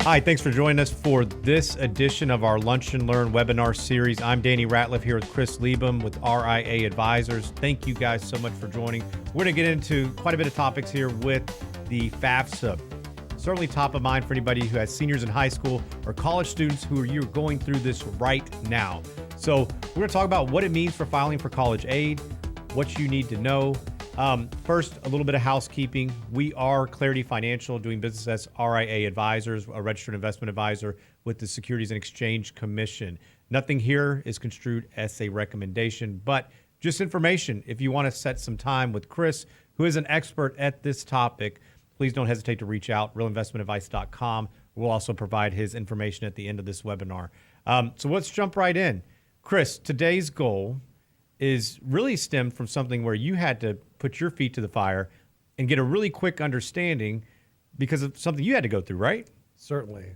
Hi, thanks for joining us for this edition of our Lunch and Learn webinar series. I'm Danny Ratliff here with Chris Liebum with RIA Advisors. Thank you guys so much for joining. We're going to get into quite a bit of topics here with the FAFSA. Certainly top of mind for anybody who has seniors in high school or college students who are going through this right now. So we're going to talk about what it means for filing for college aid, what you need to know. First, a little bit of housekeeping. We are Clarity Financial, doing business as RIA Advisors, a registered investment advisor with the Securities and Exchange Commission. Nothing here is construed as a recommendation, but just information. If you want to set some time with Chris, who is an expert at this topic, please don't hesitate to reach out, realinvestmentadvice.com. We'll also provide his information at the end of this webinar. So let's jump right in. Chris, today's goal is really stemmed from something where you had to put your feet to the fire and get a really quick understanding because of something you had to go through, right? Certainly.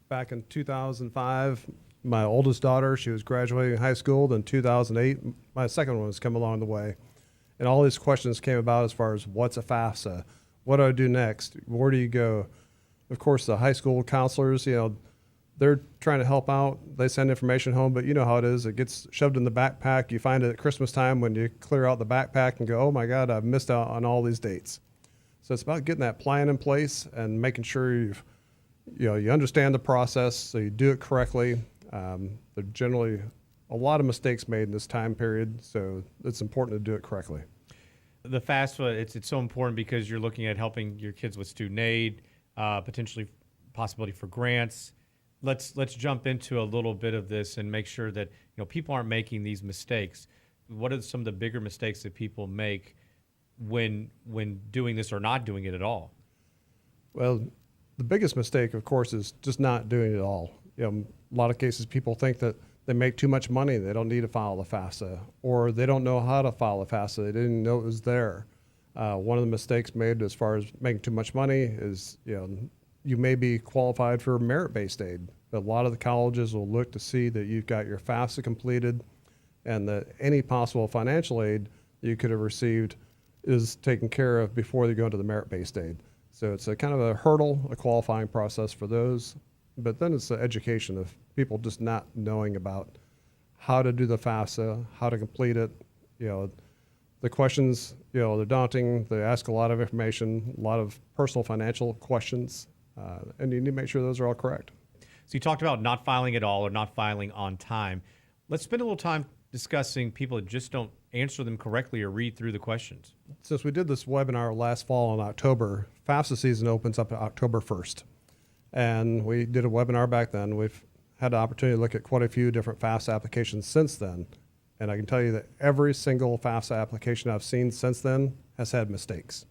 Back in 2005, my oldest daughter, she was graduating high school. Then 2008, my second one was come along the way. And all these questions came about as far as what's a FAFSA? What do I do next? Where do you go? Of course, the high school counselors, they're trying to help out. They send information home, but you know how it is. It gets shoved in the backpack. You find it at Christmas time when you clear out the backpack and go, oh my God, I've missed out on all these dates. So it's about getting that plan in place and making sure you understand the process so you do it correctly. There are generally a lot of mistakes made in this time period, so it's important to do it correctly. The FAFSA, it's so important because you're looking at helping your kids with student aid, potentially possibility for grants. Let's jump into a little bit of this and make sure that people aren't making these mistakes. What are some of the bigger mistakes that people make when doing this or not doing it at all? Well, the biggest mistake, of course, is just not doing it at all. A lot of cases people think that they make too much money, they don't need to file the FAFSA, or they don't know how to file a FAFSA, they didn't know it was there. One of the mistakes made as far as making too much money is you may be qualified for merit-based aid. A lot of the colleges will look to see that you've got your FAFSA completed and that any possible financial aid you could have received is taken care of before they go into the merit-based aid. So it's a kind of a hurdle, a qualifying process for those. But then it's the education of people just not knowing about how to do the FAFSA, how to complete it. The questions, they're daunting. They ask a lot of information, a lot of personal financial questions. And you need to make sure those are all correct. So you talked about not filing at all or not filing on time. Let's spend a little time discussing people that just don't answer them correctly or read through the questions. Since we did this webinar last fall in October, FAFSA season opens up October 1st. And we did a webinar back then. We've had the opportunity to look at quite a few different FAFSA applications since then. And I can tell you that every single FAFSA application I've seen since then has had mistakes.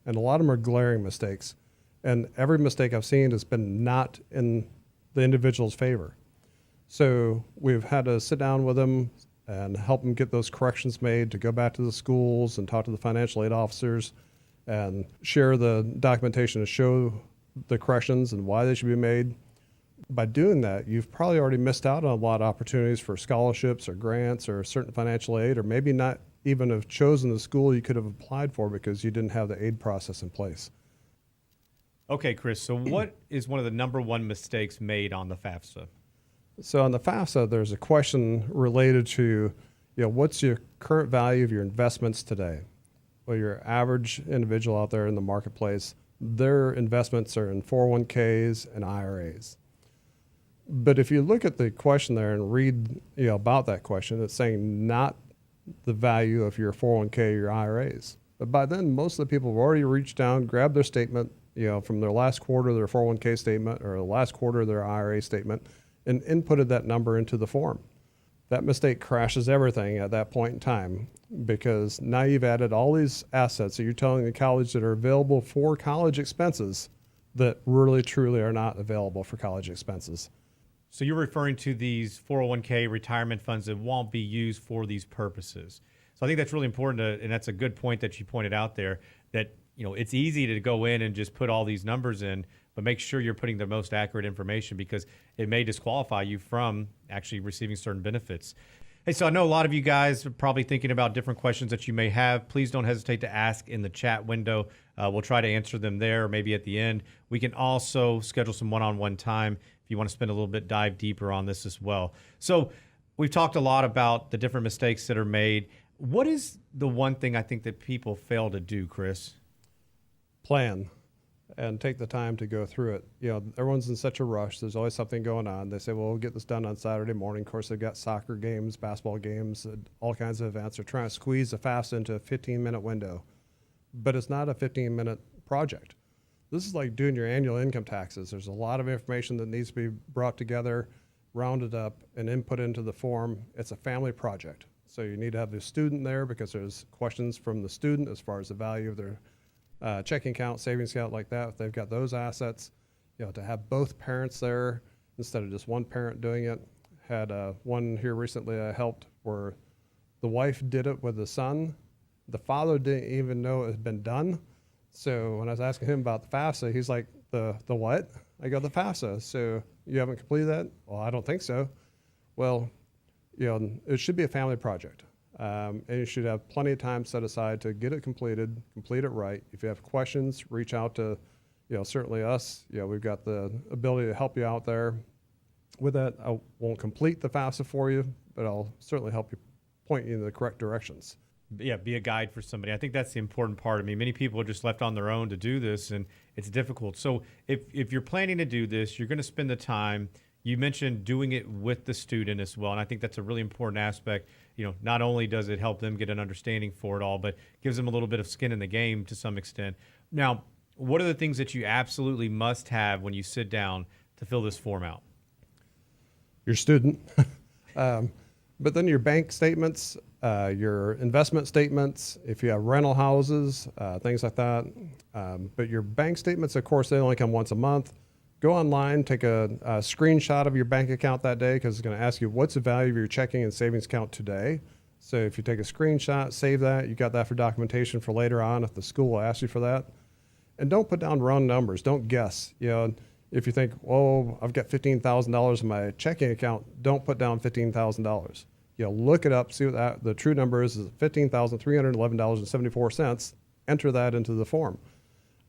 And a lot of them are glaring mistakes. And every mistake I've seen has been not in the individual's favor. So we've had to sit down with them and help them get those corrections made, to go back to the schools and talk to the financial aid officers and share the documentation to show the corrections and why they should be made. By doing that, you've probably already missed out on a lot of opportunities for scholarships or grants or certain financial aid, or maybe not even have chosen the school you could have applied for because you didn't have the aid process in place. Okay, Chris, so what is one of the number one mistakes made on the FAFSA? So on the FAFSA, there's a question related to, what's your current value of your investments today? Well, your average individual out there in the marketplace, their investments are in 401ks and IRAs. But if you look at the question there and read about that question, it's saying not the value of your 401k or your IRAs. But by then, most of the people have already reached down, grabbed their statement, from their last quarter of their 401k statement or the last quarter of their IRA statement and inputted that number into the form. That mistake crashes everything at that point in time because now you've added all these assets that you're telling the college that are available for college expenses that really truly are not available for college expenses. So you're referring to these 401k retirement funds that won't be used for these purposes. So I think that's really important, and that's a good point that you pointed out there, that it's easy to go in and just put all these numbers in, but make sure you're putting the most accurate information because it may disqualify you from actually receiving certain benefits. Hey, so I know a lot of you guys are probably thinking about different questions that you may have. Please don't hesitate to ask in the chat window. We'll try to answer them there, or maybe at the end. We can also schedule some one-on-one time if you want to spend a little bit, dive deeper on this as well. So we've talked a lot about the different mistakes that are made. What is the one thing I think that people fail to do, Chris? Plan and take the time to go through it. You know, everyone's in such a rush. There's always something going on. They say, well, we'll get this done on Saturday morning. Of course, they've got soccer games, basketball games, all kinds of events. They're trying to squeeze the FAFSA into a 15-minute window. But it's not a 15-minute project. This is like doing your annual income taxes. There's a lot of information that needs to be brought together, rounded up, and input into the form. It's a family project. So you need to have the student there because there's questions from the student as far as the value of their checking account, savings account, like that. If they've got those assets, you know, to have both parents there instead of just one parent doing it. Had one here recently I helped where the wife did it with the son. The father didn't even know it had been done. So when I was asking him about the FAFSA, he's like, the what? I go, the FAFSA. So you haven't completed that? Well, I don't think so. Well, you know, it should be a family project. And you should have plenty of time set aside to get it completed, complete it right. If you have questions, reach out to, you know, certainly us. You know, we've got the ability to help you out there. With that, I won't complete the FAFSA for you, but I'll certainly help you point you in the correct directions. Yeah, be a guide for somebody. I think that's the important part. I mean, many people are just left on their own to do this, and it's difficult. So if you're planning to do this, you're going to spend the time. You mentioned doing it with the student as well, and I think that's a really important aspect. You know, not only does it help them get an understanding for it all, but gives them a little bit of skin in the game to some extent. Now, what are the things that you absolutely must have when you sit down to fill this form out? Your student. But then your bank statements, your investment statements, if you have rental houses, things like that. But your bank statements, of course, they only come once a month. Go online, take a screenshot of your bank account that day because it's going to ask you what's the value of your checking and savings account today. So if you take a screenshot, save that, you got that for documentation for later on if the school will ask you for that. And don't put down round numbers. Don't guess. You know, if you think, oh, I've got $15,000 in my checking account, don't put down $15,000. You know, look it up, see what the true number is $15,311.74. Enter that into the form.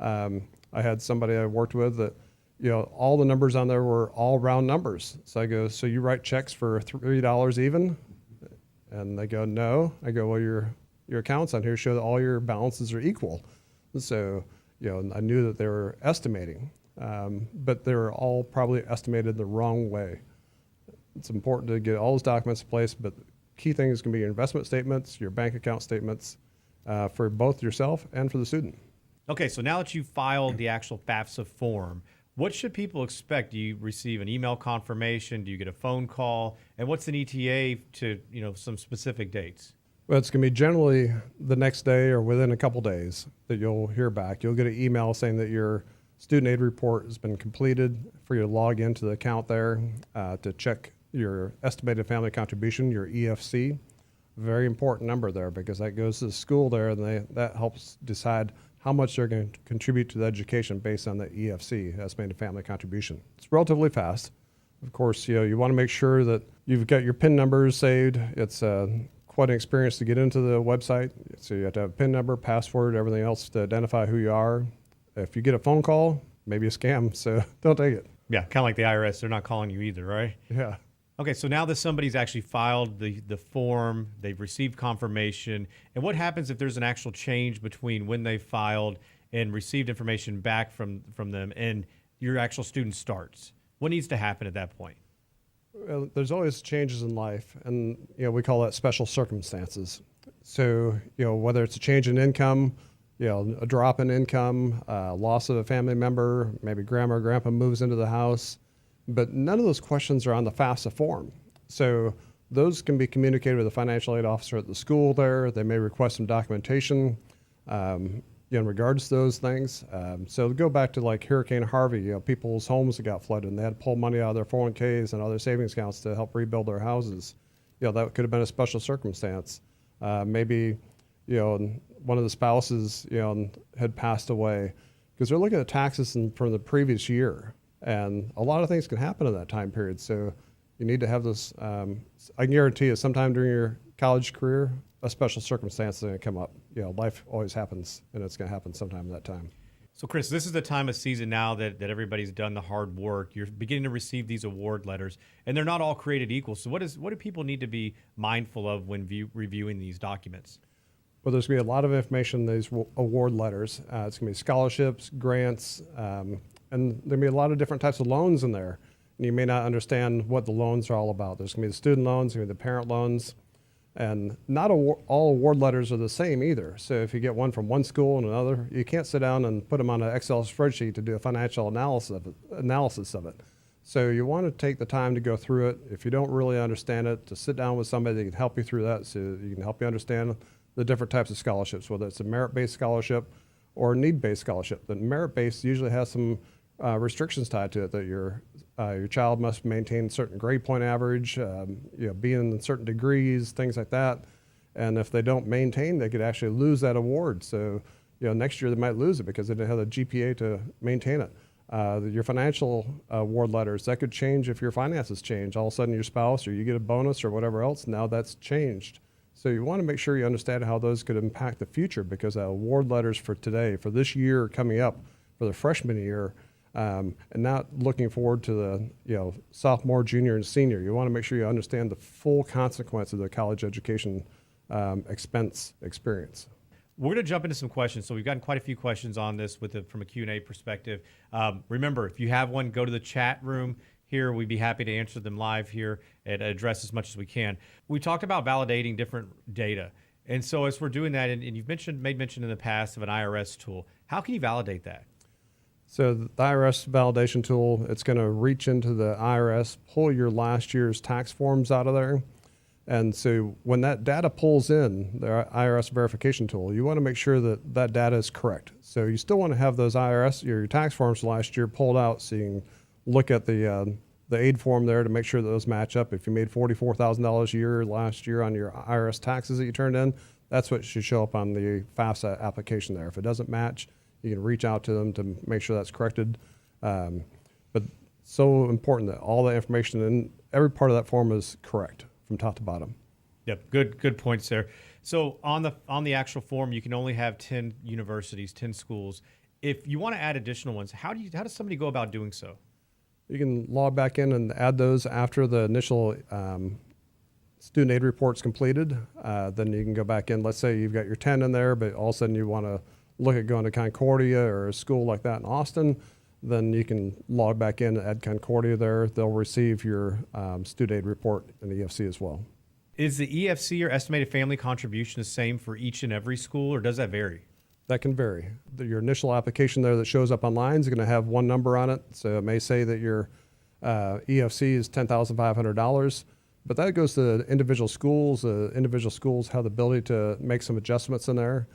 I had somebody I worked with that, you know, all the numbers on there were all round numbers. So I go, so you write checks for $3 even? And they go, no. I go, well, your accounts on here show that all your balances are equal. So, you know, I knew that they were estimating, but they were all probably estimated the wrong way. It's important to get all those documents in place, but the key thing is going to be your investment statements, your bank account statements for both yourself and for the student. Okay, so now that you've filed the actual FAFSA form, what should people expect? Do you receive an email confirmation? Do you get a phone call? And what's an ETA to, you know, some specific dates? Well, it's going to be generally the next day or within a couple days that you'll hear back. You'll get an email saying that your student aid report has been completed for you to log into the account there to check your estimated family contribution, your EFC. Very important number there because that goes to the school there and that helps decide how much they're going to contribute to the education based on the EFC, estimated family contribution. It's relatively fast. Of course, you know, you want to make sure that you've got your PIN numbers saved. It's quite an experience to get into the website. So you have to have a PIN number, password, everything else to identify who you are. If you get a phone call, maybe a scam, so don't take it. Yeah, kind of like the IRS. They're not calling you either, right? Yeah. Okay, so now that somebody's actually filed the form, they've received confirmation, and what happens if there's an actual change between when they filed and received information back from them and your actual student starts? What needs to happen at that point? Well, there's always changes in life, and you know we call that special circumstances. So you know whether it's a change in income, you know a drop in income, loss of a family member, maybe grandma or grandpa moves into the house. But none of those questions are on the FAFSA form. So those can be communicated with the financial aid officer at the school there. They may request some documentation in regards to those things. So to go back to like Hurricane Harvey, you know, people's homes that got flooded and they had to pull money out of their 401ks and other savings accounts to help rebuild their houses. You know, that could have been a special circumstance. Maybe, you know, one of the spouses, you know, had passed away because they're looking at taxes from the previous year. And a lot of things can happen in that time period. So, You need to have this. I can guarantee you, sometime during your college career, a special circumstance is going to come up. Life always happens, and it's going to happen sometime in that time. So, Chris, this is the time of season now that everybody's done the hard work. You're beginning to receive these award letters, and they're not all created equal. So what do people need to be mindful of when reviewing these documents? Well, there's going to be a lot of information in these award letters. It's going to be scholarships, grants, and there's going to be a lot of different types of loans in there. And you may not understand what the loans are all about. There's going to be the student loans, there's going to be the parent loans. And not all award letters are the same either. So if you get one from one school and another, you can't sit down and put them on an Excel spreadsheet to do a financial analysis of it. So you want to take the time to go through it. If you don't really understand it, to sit down with somebody that can help you through that, so you can help you understand the different types of scholarships, whether it's a merit-based scholarship or a need-based scholarship. The merit-based usually has some restrictions tied to it, that your child must maintain a certain grade point average, be in certain degrees, things like that. And if they don't maintain, they could actually lose that award. So, next year they might lose it because they didn't have the GPA to maintain it. Your financial award letters, that could change if your finances change. All of a sudden your spouse or you get a bonus or whatever else, now that's changed. So you want to make sure you understand how those could impact the future, because award letters for today, for this year coming up, for the freshman year, and not looking forward to the sophomore, junior, and senior. You want to make sure you understand the full consequence of the college education expense experience. We're going to jump into some questions. So we've gotten quite a few questions on this from a Q&A perspective. Remember, if you have one, go to the chat room here. We'd be happy to answer them live here and address as much as we can. We talked about validating different data. And so as we're doing that, and you've made mention in the past of an IRS tool, how can you validate that? So the IRS validation tool, it's going to reach into the IRS, pull your last year's tax forms out of there. And so when that data pulls in, the IRS verification tool, you want to make sure that that data is correct. So you still want to have those your tax forms last year pulled out, so you can look at the aid form there to make sure that those match up. If you made $44,000 a year last year on your IRS taxes that you turned in, that's what should show up on the FAFSA application there. If it doesn't match, you can reach out to them to make sure that's corrected. But so important that all the information in every part of that form is correct from top to bottom. Yep, good points there. So on the actual form, you can only have 10 universities, 10 schools. If you want to add additional ones, how does somebody go about doing so? You can log back in and add those after the initial student aid report's completed. Then you can go back in. Let's say you've got your 10 in there, but all of a sudden you want to look at going to Concordia or a school like that in Austin. Then you can log back in and add Concordia there. They'll receive your student aid report in the EFC as well. Is the EFC or estimated family contribution the same for each and every school, or does that vary? That can vary. Your initial application there that shows up online is going to have one number on it. So it may say that your EFC is $10,500, but that goes to individual schools. Individual schools have the ability to make some adjustments in there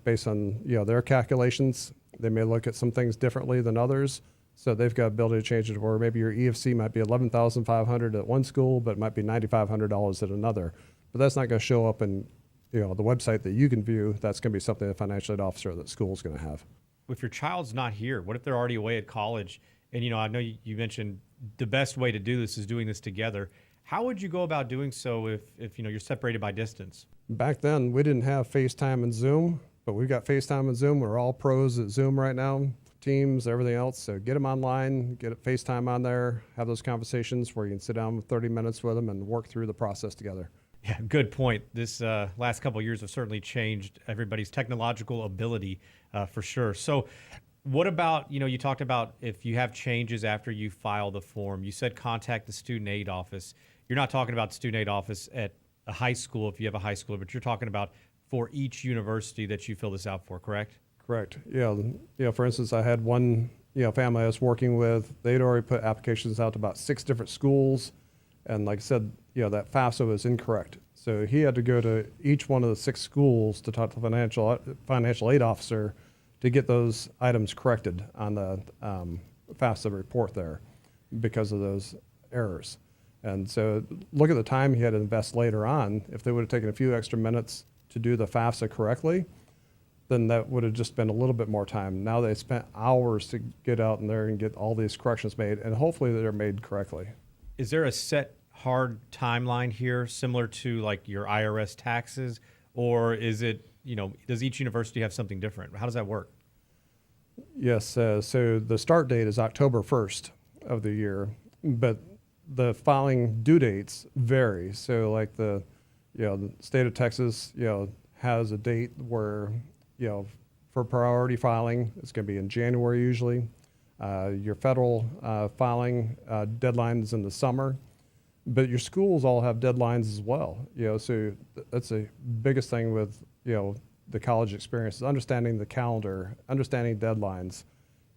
based on their calculations. They may look at some things differently than others. So they've got ability to change it, or maybe your EFC might be $11,500 at one school, but it might be $9,500 at another. But that's not going to show up in the website that you can view. That's going to be something the financial aid officer at that school is going to have. If your child's not here, what if they're already away at college? And I know you mentioned the best way to do this is doing this together. How would you go about doing so if you're separated by distance? Back then, we didn't have FaceTime and Zoom, but we've got FaceTime and Zoom. We're all pros at Zoom right now. Teams, everything else. So get them online, get FaceTime on there, have those conversations where you can sit down for 30 minutes with them and work through the process together. Yeah, good point. This last couple of years have certainly changed everybody's technological ability for sure. So what about, you talked about if you have changes after you file the form, you said contact the student aid office. You're not talking about the student aid office at a high school if you have a high school, but you're talking about for each university that you fill this out for, correct? Correct. Yeah. For instance, I had one, family I was working with. They'd already put applications out to about 6 different schools. And like I said, that FAFSA was incorrect. So he had to go to each one of the 6 schools to talk to the financial aid officer to get those items corrected on the FAFSA report there because of those errors. And so look at the time he had to invest later on. If they would have taken a few extra minutes to do the FAFSA correctly, then that would have just been a little bit more time. Now they spent hours to get out in there and get all these corrections made, and hopefully they're made correctly. is there a set hard timeline here, similar to like your IRS taxes, or is it, does each university have something different? How does that work? Yes, so the start date is October 1st of the year, but the filing due dates vary. So like the state of Texas, has a date where, for priority filing, it's going to be in January usually. Your federal filing deadline is in the summer, but your schools all have deadlines as well. So that's the biggest thing with, the college experience is understanding the calendar, understanding deadlines.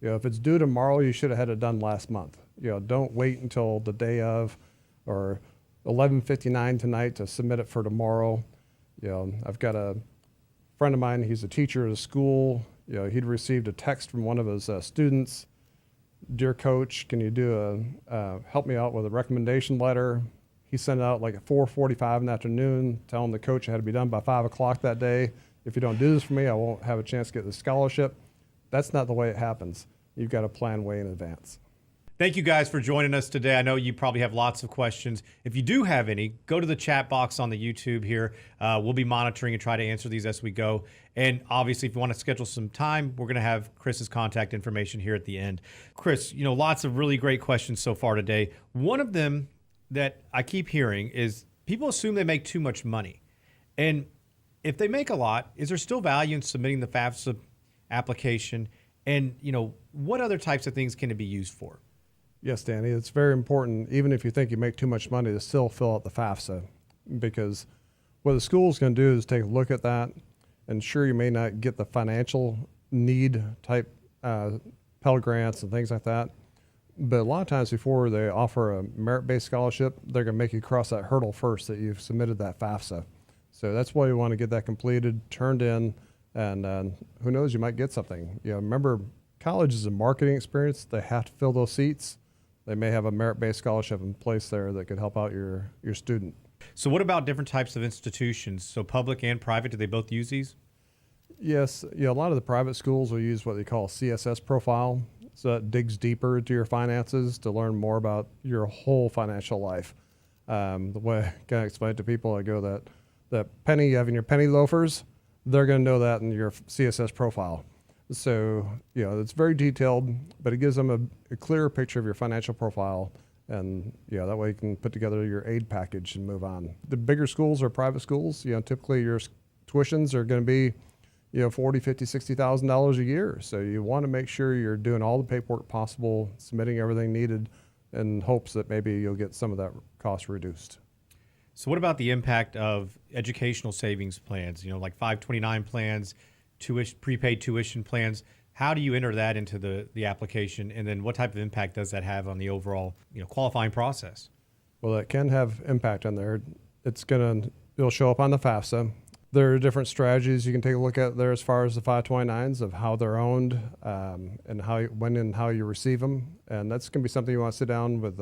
If it's due tomorrow, you should have had it done last month. Don't wait until the day of or 11:59 tonight to submit it for tomorrow. I've got a friend of mine, he's a teacher at a school. He'd received a text from one of his students. Dear coach, can you help me out with a recommendation letter? He sent it out like at 4:45 in the afternoon, telling the coach it had to be done by 5 o'clock that day. If you don't do this for me, I won't have a chance to get the scholarship. That's not the way it happens. You've got to plan way in advance. Thank you guys for joining us today. I know you probably have lots of questions. If you do have any, go to the chat box on the YouTube here. We'll be monitoring and try to answer these as we go. And obviously, if you want to schedule some time, we're going to have Chris's contact information here at the end. Chris, lots of really great questions so far today. One of them that I keep hearing is people assume they make too much money. And if they make a lot, is there still value in submitting the FAFSA application? And, what other types of things can it be used for? Yes, Danny, it's very important, even if you think you make too much money, to still fill out the FAFSA, because what the school's going to do is take a look at that, and sure, you may not get the financial need type Pell Grants and things like that, but a lot of times before they offer a merit-based scholarship, they're going to make you cross that hurdle first that you've submitted that FAFSA. So that's why you want to get that completed, turned in, and who knows, you might get something. Remember, college is a marketing experience. They have to fill those seats. They may have a merit-based scholarship in place there that could help out your student. So what about different types of institutions? So public and private, do they both use these? Yes, a lot of the private schools will use what they call a CSS profile. So that digs deeper into your finances to learn more about your whole financial life. The way I kind of explain it to people, I go that penny you have in your penny loafers, they're going to know that in your CSS profile. So, it's very detailed, but it gives them a clearer picture of your financial profile. And, that way you can put together your aid package and move on. The bigger schools or private schools, typically your tuitions are going to be, $40,000, $50,000, $60,000 a year. So you want to make sure you're doing all the paperwork possible, submitting everything needed in hopes that maybe you'll get some of that cost reduced. So what about the impact of educational savings plans, like 529 plans, prepaid tuition plans? How do you enter that into the application? And then what type of impact does that have on the overall qualifying process? Well, it can have impact on there. It'll show up on the FAFSA. There are different strategies you can take a look at there as far as the 529s of how they're owned and when and how you receive them. And that's going to be something you want to sit down with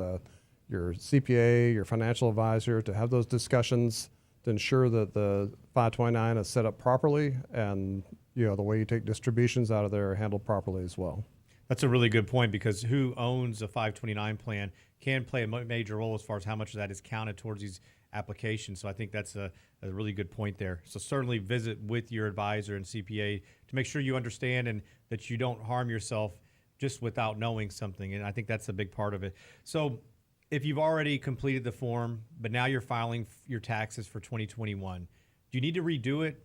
your CPA, your financial advisor, to have those discussions to ensure that the 529 is set up properly and the way you take distributions out of there are handled properly as well. That's a really good point, because who owns a 529 plan can play a major role as far as how much of that is counted towards these applications. So I think that's a really good point there. So certainly visit with your advisor and CPA to make sure you understand and that you don't harm yourself just without knowing something. And I think that's a big part of it. So if you've already completed the form, but now you're filing your taxes for 2021, do you need to redo it?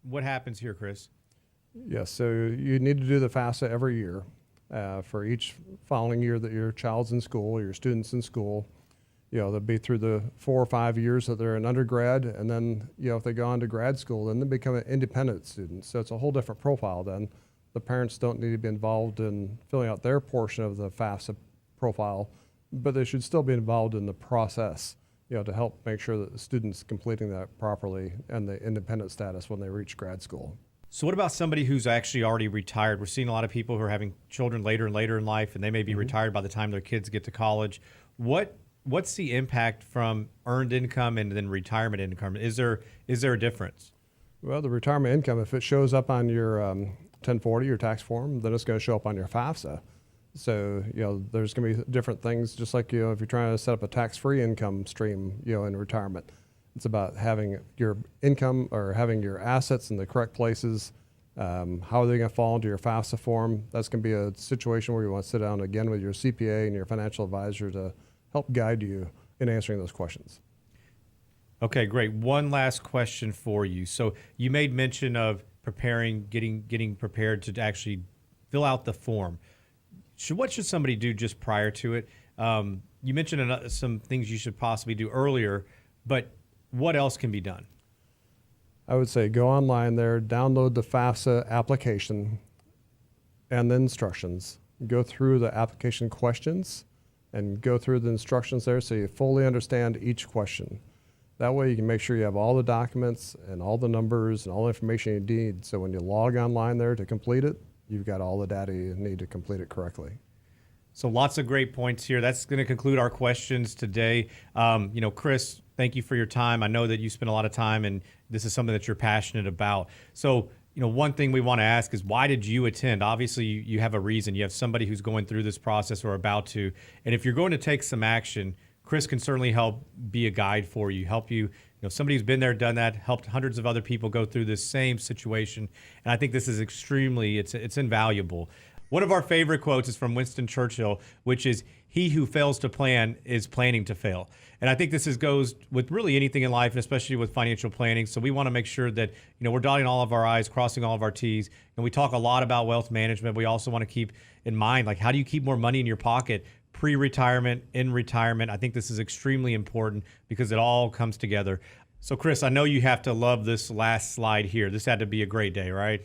What happens here, Chris? Yes, so you need to do the FAFSA every year for each following year that your child's in school, your student's in school. They'll be through the 4 or 5 years that they're an undergrad, and then, if they go on to grad school, then they become an independent student. So it's a whole different profile then. The parents don't need to be involved in filling out their portion of the FAFSA profile, but they should still be involved in the process, to help make sure that the student's completing that properly and the independent status when they reach grad school. So what about somebody who's actually already retired? We're seeing a lot of people who are having children later and later in life, and they may be retired by the time their kids get to college. What's the impact from earned income and then retirement income? Is there a difference? Well, the retirement income, if it shows up on your 1040, your tax form, then it's going to show up on your FAFSA. So, there's going to be different things, just like, if you're trying to set up a tax-free income stream, in retirement. It's about having your income or having your assets in the correct places. How are they going to fall into your FAFSA form? That's going to be a situation where you want to sit down again with your CPA and your financial advisor to help guide you in answering those questions. Okay, great. One last question for you. So you made mention of getting prepared to actually fill out the form. What should somebody do just prior to it? You mentioned some things you should possibly do earlier, but what else can be done? I would say go online there, download the FAFSA application and the instructions. Go through the application questions and go through the instructions there so you fully understand each question. That way you can make sure you have all the documents and all the numbers and all the information you need. So when you log online there to complete it, you've got all the data you need to complete it correctly. So lots of great points here. That's going to conclude our questions today. Chris, thank you for your time. I know that you spend a lot of time and this is something that you're passionate about. So, one thing we want to ask is, why did you attend? Obviously, you have a reason. You have somebody who's going through this process or about to. And if you're going to take some action, Chris can certainly help be a guide for you, help you. Somebody who's been there, done that, helped hundreds of other people go through this same situation. And I think this is it's invaluable. One of our favorite quotes is from Winston Churchill, which is, "He who fails to plan is planning to fail." And I think this goes with really anything in life, and especially with financial planning. So we want to make sure that we're dotting all of our I's, crossing all of our T's. And we talk a lot about wealth management. We also want to keep in mind, how do you keep more money in your pocket pre-retirement, in retirement? I think this is extremely important because it all comes together. So Chris, I know you have to love this last slide here. This had to be a great day, right?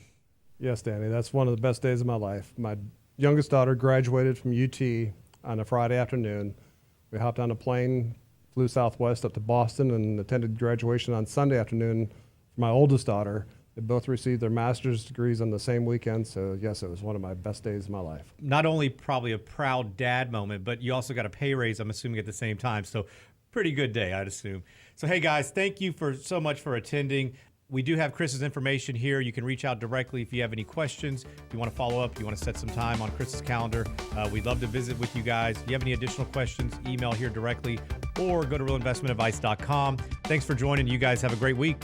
Yes, Danny, that's one of the best days of my life. My youngest daughter graduated from UT on a Friday afternoon. We hopped on a plane, flew Southwest up to Boston, and attended graduation on Sunday afternoon for my oldest daughter. They both received their master's degrees on the same weekend. So yes, it was one of my best days of my life. Not only probably a proud dad moment, but you also got a pay raise, I'm assuming, at the same time. So pretty good day, I'd assume. So hey guys, thank you so much for attending. We do have Chris's information here. You can reach out directly if you have any questions. If you want to follow up, you want to set some time on Chris's calendar, we'd love to visit with you guys. If you have any additional questions, email here directly or go to realinvestmentadvice.com. Thanks for joining. You guys have a great week.